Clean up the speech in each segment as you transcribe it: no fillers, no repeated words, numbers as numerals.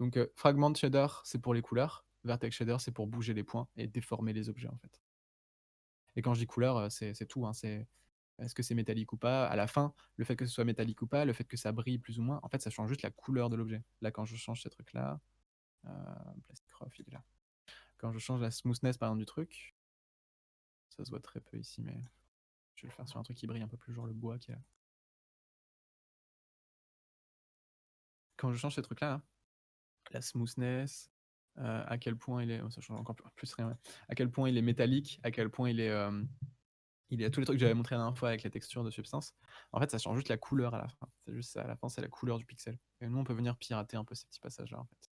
Donc fragment shader, c'est pour les couleurs. Vertex shader, c'est pour bouger les points et déformer les objets en fait. Et quand je dis couleur, c'est tout, hein, c'est est-ce que c'est métallique ou pas. À la fin, le fait que ce soit métallique ou pas, le fait que ça brille plus ou moins, en fait, ça change juste la couleur de l'objet. Là, quand je change ces trucs-là, Plastic Rough, il est là. Quand je change la smoothness, par exemple, du truc, ça se voit très peu ici, mais je vais le faire sur un truc qui brille un peu plus, genre le bois qui est là. Quand je change ces trucs-là, là, la smoothness, à quel point il est... Oh, ça change encore plus rien. Ouais. À quel point il est métallique, à quel point il y a tous les trucs que j'avais montré la dernière fois avec les textures de substance. En fait, ça change juste la couleur à la fin. C'est juste ça, à la fin, c'est la couleur du pixel. Et nous, on peut venir pirater un peu ces petits passages-là, en fait.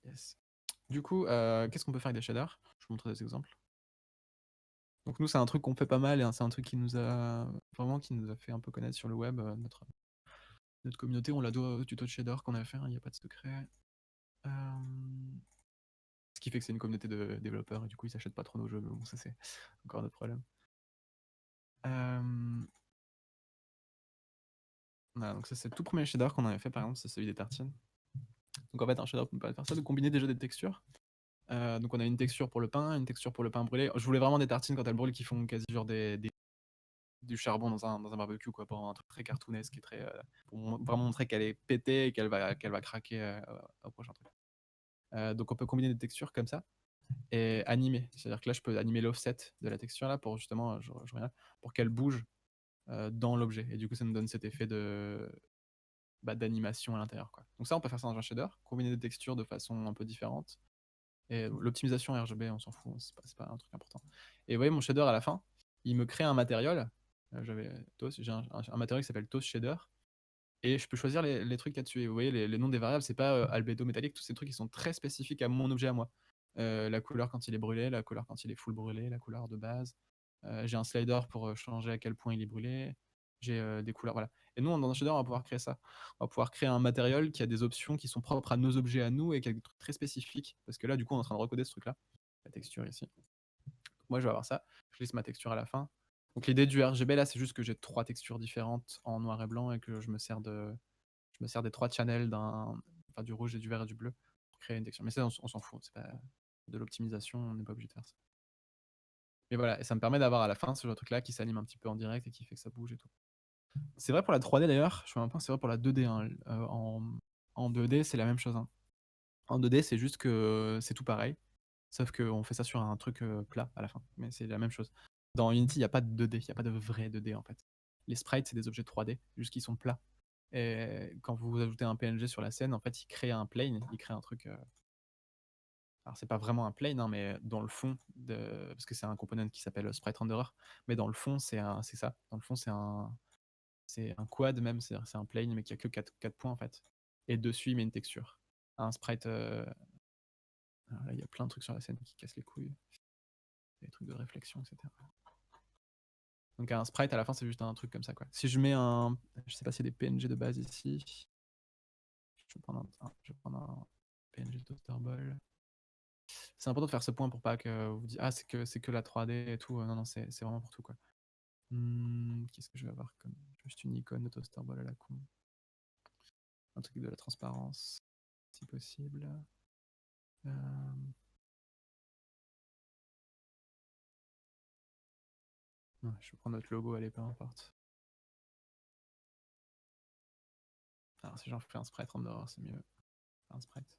Yes. Du coup, qu'est-ce qu'on peut faire avec des shaders? Je vous montre des exemples. Donc nous, c'est un truc qu'on fait pas mal et c'est un truc qui nous a fait un peu connaître sur le web. Notre communauté, on la doit au tuto de shader qu'on a fait, il n'y a pas de secret. Ce qui fait que c'est une communauté de développeurs et du coup, ils s'achètent pas trop nos jeux. Mais bon, ça, c'est encore notre problème. Voilà, donc ça, c'est le tout premier shader qu'on avait fait, par exemple, c'est celui des tartines. Donc en fait, un shader peut pas faire ça, de combiner déjà des textures. Donc on a une texture pour le pain, une texture pour le pain brûlé. Je voulais vraiment des tartines quand elles brûlent qui font quasi genre du charbon dans un barbecue, quoi, pour un truc très cartoonesque et très, pour vraiment montrer qu'elle est pétée et qu'elle va craquer au prochain truc. Donc on peut combiner des textures comme ça et animer. C'est-à-dire que là, je peux animer l'offset de la texture là pour justement, pour qu'elle bouge dans l'objet. Et du coup, ça nous donne cet effet d'animation à l'intérieur, quoi. Donc ça, on peut faire ça dans un shader, combiner des textures de façon un peu différente. Et l'optimisation RGB, on s'en fout, c'est pas un truc important. Et vous voyez, mon shader à la fin, il me crée un matériel. J'ai un matériel qui s'appelle Toast Shader. Et je peux choisir les trucs là-dessus. Et vous voyez, les noms des variables, c'est pas albédo métallique, tous ces trucs qui sont très spécifiques à mon objet à moi. La couleur quand il est brûlé, la couleur quand il est full brûlé, la couleur de base. J'ai un slider pour changer à quel point il est brûlé. J'ai des couleurs, voilà. Et nous, dans un shader, on va pouvoir créer ça. On va pouvoir créer un matériel qui a des options qui sont propres à nos objets à nous et qui a des trucs très spécifiques. Parce que là, du coup, on est en train de recoder ce truc-là. La texture ici. Moi, je vais avoir ça. Je lisse ma texture à la fin. Donc l'idée du RGB, là, c'est juste que j'ai 3 textures différentes en noir et blanc et que je me sers des 3 channels enfin, du rouge et du vert et du bleu pour créer une texture. Mais ça, on s'en fout. C'est pas de l'optimisation, on n'est pas obligé de faire ça. Mais voilà, et ça me permet d'avoir à la fin ce genre de truc-là qui s'anime un petit peu en direct et qui fait que ça bouge et tout. C'est vrai pour la 3D d'ailleurs, je fais un point, c'est vrai pour la 2D. Hein. En 2D, c'est la même chose. Hein. En 2D, c'est juste que c'est tout pareil. Sauf qu'on fait ça sur un truc plat à la fin. Mais c'est la même chose. Dans Unity, il n'y a pas de 2D, il n'y a pas de vrai 2D en fait. Les sprites, c'est des objets 3D, juste qu'ils sont plats. Et quand vous ajoutez un PNG sur la scène, en fait, il crée un plane, il crée un truc. Alors, c'est pas vraiment un plane, hein, mais dans le fond, parce que c'est un component qui s'appelle Sprite Renderer, mais dans le fond, c'est ça. Dans le fond, c'est un quad même, c'est un plane, mais qui a que 4 points en fait. Et dessus, il met une texture. Un sprite. Là, il y a plein de trucs sur la scène qui cassent les couilles. Des trucs de réflexion, etc. Donc un sprite à la fin, c'est juste un truc comme ça, quoi. Si je mets je sais pas s'il y a des PNG de base ici. Je vais prendre un PNG Toaster Ball. C'est important de faire ce point pour pas que vous dites c'est que la 3D et tout. Non, non, c'est vraiment pour tout, quoi. Qu'est-ce que je vais avoir comme juste une icône de Toaster Ball à la con. Un truc de la transparence, si possible. Euh, je vais prendre notre logo, allez, peu importe. Alors si j'en fais un sprite render, c'est mieux. Un sprite.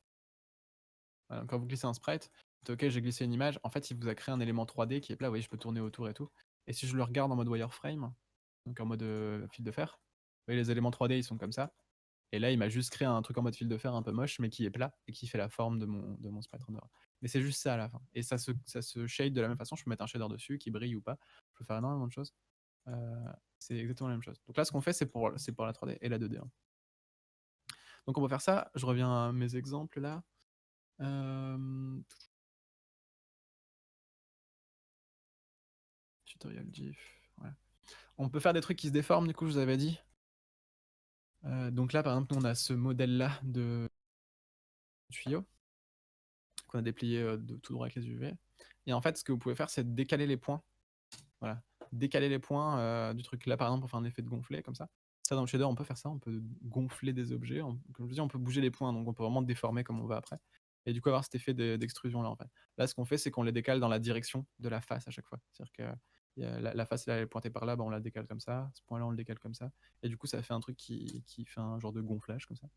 Voilà, quand vous glissez un sprite, ok, j'ai glissé une image. En fait, il vous a créé un élément 3D qui est là. Vous voyez, je peux tourner autour et tout. Et si je le regarde en mode wireframe, donc en mode fil de fer, vous voyez, les éléments 3D, ils sont comme ça. Et là, il m'a juste créé un truc en mode fil de fer un peu moche, mais qui est plat et qui fait la forme de mon sprite render. Mais c'est juste ça à la fin. Et ça se shade de la même façon. Je peux mettre un shader dessus qui brille ou pas. Je peux faire énormément de choses. C'est exactement la même chose. Donc là, ce qu'on fait, c'est pour la 3D et la 2D. Hein. Donc on va faire ça. Je reviens à mes exemples là. Tutorial GIF. Voilà. On peut faire des trucs qui se déforment, du coup, je vous avais dit. Donc là, par exemple, nous, on a ce modèle-là de tuyau qu'on a déplié de tout droit avec les UV. Et en fait, ce que vous pouvez faire, c'est décaler les points. Voilà. Décaler les points du truc. Là, par exemple, pour faire un effet de gonflé, comme ça. Ça, dans le shader, on peut faire ça, on peut gonfler des objets, comme je vous dis, on peut bouger les points, donc on peut vraiment déformer comme on veut après et du coup avoir cet effet d'extrusion là, en fait. Là, ce qu'on fait, c'est qu'on les décale dans la direction de la face à chaque fois. C'est-à-dire que la face, là, elle est pointée par là, bah, on la décale comme ça, ce point-là, on le décale comme ça et du coup, ça fait un truc qui fait un genre de gonflage comme ça.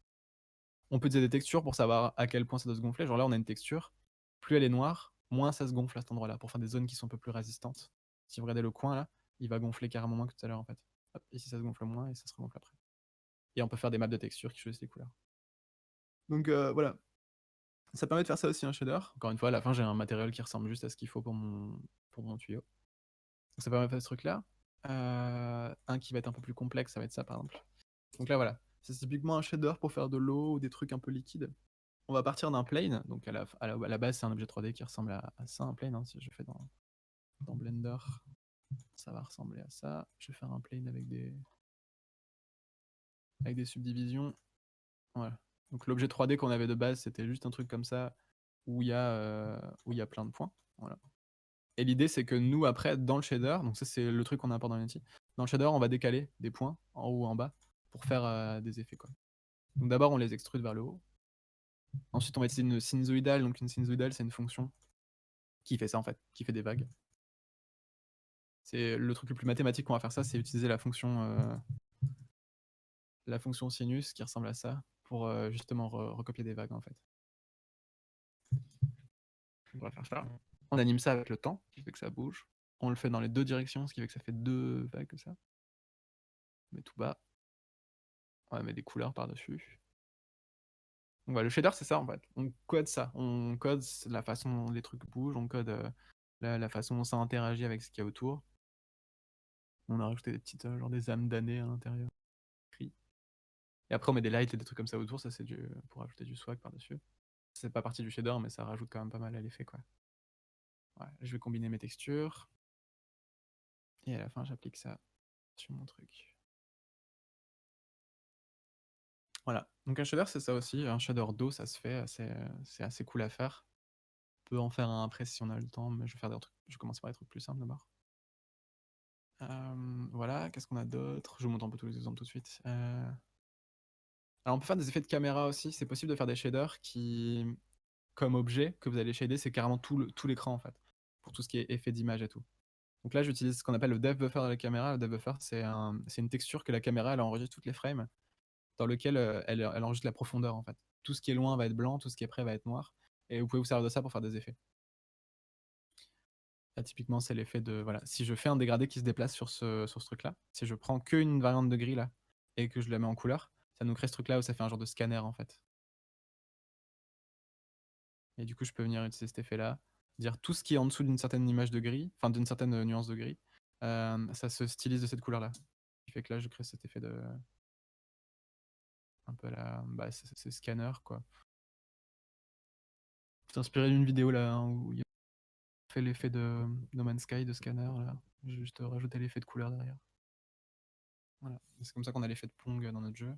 On peut utiliser des textures pour savoir à quel point ça doit se gonfler. Genre là, on a une texture, plus elle est noire, moins ça se gonfle à cet endroit-là, pour faire des zones qui sont un peu plus résistantes. Si vous regardez le coin là, il va gonfler carrément moins que tout à l'heure en fait. Hop, ici ça se gonfle moins et ça se regonfle après. Et on peut faire des maps de texture qui choisissent les couleurs. Donc voilà, ça permet de faire ça aussi un shader. Encore une fois, à la fin, j'ai un matériel qui ressemble juste à ce qu'il faut pour mon tuyau. Donc ça permet de faire ce truc-là. Un qui va être un peu plus complexe, ça va être ça par exemple. Donc là, voilà. C'est typiquement un shader pour faire de l'eau ou des trucs un peu liquides. On va partir d'un plane. Donc à la base, c'est un objet 3D qui ressemble à ça, un plane. Hein, si je fais dans Blender, ça va ressembler à ça. Je vais faire un plane avec des subdivisions. Voilà. Donc l'objet 3D qu'on avait de base, c'était juste un truc comme ça où il y a plein de points. Voilà. Et l'idée, c'est que nous, après, dans le shader, donc ça, c'est le truc qu'on apporte dans Unity, dans le shader, on va décaler des points en haut ou en bas pour faire des effets, quoi. Donc d'abord, on les extrude vers le haut. Ensuite, on va utiliser une sinusoïdale. Donc une sinusoïdale, c'est une fonction qui fait ça, en fait, qui fait des vagues. C'est le truc le plus mathématique qu'on va faire ça, c'est utiliser la fonction sinus qui ressemble à ça pour justement recopier des vagues, en fait. On va faire ça. On anime ça avec le temps, ce qui fait que ça bouge. On le fait dans les deux directions, ce qui fait que ça fait deux vagues comme ça. On met tout bas. On va mettre des couleurs par-dessus. Donc voilà, le shader, c'est ça en fait. On code ça. On code la façon dont les trucs bougent, on code la façon dont ça interagit avec ce qu'il y a autour. On a rajouté des petites, genre des âmes damnées à l'intérieur. Et après, on met des lights et des trucs comme ça autour. Ça, c'est pour ajouter du swag par-dessus. C'est pas partie du shader, mais ça rajoute quand même pas mal à l'effet, quoi. Ouais, je vais combiner mes textures. Et à la fin, j'applique ça sur mon truc. Voilà. Donc un shader, c'est ça aussi. Un shader d'eau, ça se fait. C'est assez cool à faire. On peut en faire un après si on a le temps, mais je vais faire des trucs. Je commence par des trucs plus simples d'abord. Voilà, qu'est-ce qu'on a d'autre? Je vous montre un peu tous les exemples tout de suite. Alors on peut faire des effets de caméra aussi. C'est possible de faire des shaders qui, comme objet que vous allez shader, c'est carrément tout l'écran en fait, pour tout ce qui est effet d'image et tout. Donc là, j'utilise ce qu'on appelle le depth buffer de la caméra. Le depth buffer, c'est une texture que la caméra elle enregistre toutes les frames, dans lequel elle enregistre la profondeur en fait. Tout ce qui est loin va être blanc, tout ce qui est près va être noir. Et vous pouvez vous servir de ça pour faire des effets. Là, typiquement, c'est l'effet de. Voilà, si je fais un dégradé qui se déplace sur ce truc-là, si je prends qu'une variante de gris là et que je la mets en couleur, ça nous crée ce truc-là où ça fait un genre de scanner en fait. Et du coup, je peux venir utiliser cet effet-là, dire tout ce qui est en dessous d'une certaine image de gris, enfin d'une certaine nuance de gris, ça se stylise de cette couleur-là. Ce qui fait que là, je crée cet effet de. Un peu la. Bah, c'est scanner quoi. C'est inspiré d'une vidéo là hein, où il a fait l'effet de No Man's Sky de scanner là. J'ai juste rajouté l'effet de couleur derrière. Voilà. C'est comme ça qu'on a l'effet de Pong dans notre jeu.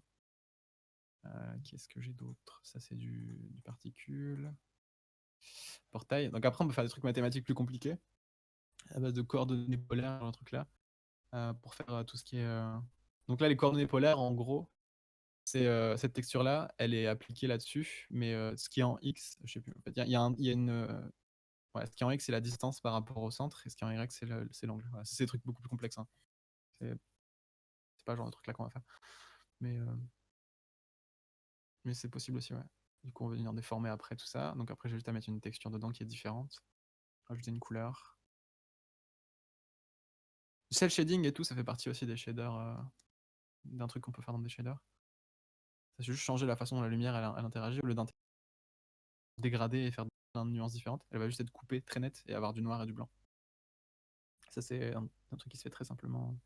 Qu'est-ce que j'ai d'autre? Ça, c'est du particule. Portail. Donc après, on peut faire des trucs mathématiques plus compliqués, à base de coordonnées polaires, un truc là, pour faire tout ce qui est. Donc là, les coordonnées polaires, en gros, c'est cette texture-là, elle est appliquée là-dessus, mais ce qui est en X, je sais plus. En fait, il y a une. Ouais, ce qui est en X, c'est la distance par rapport au centre, et ce qui est en Y, c'est l'angle. Voilà, c'est des trucs beaucoup plus complexes. Hein. C'est pas genre le truc là qu'on va faire. Mais, euh, mais c'est possible aussi, ouais. Du coup, on va venir déformer après tout ça. Donc après, j'ai juste à mettre une texture dedans qui est différente. Rajouter une couleur. Le cel shading et tout, ça fait partie aussi des shaders, d'un truc qu'on peut faire dans des shaders. Ça c'est juste changer la façon dont la lumière elle interagit. Au lieu d'un dégradé et faire plein de nuances différentes, elle va juste être coupée très nette et avoir du noir et du blanc. Ça, c'est un truc qui se fait très simplement.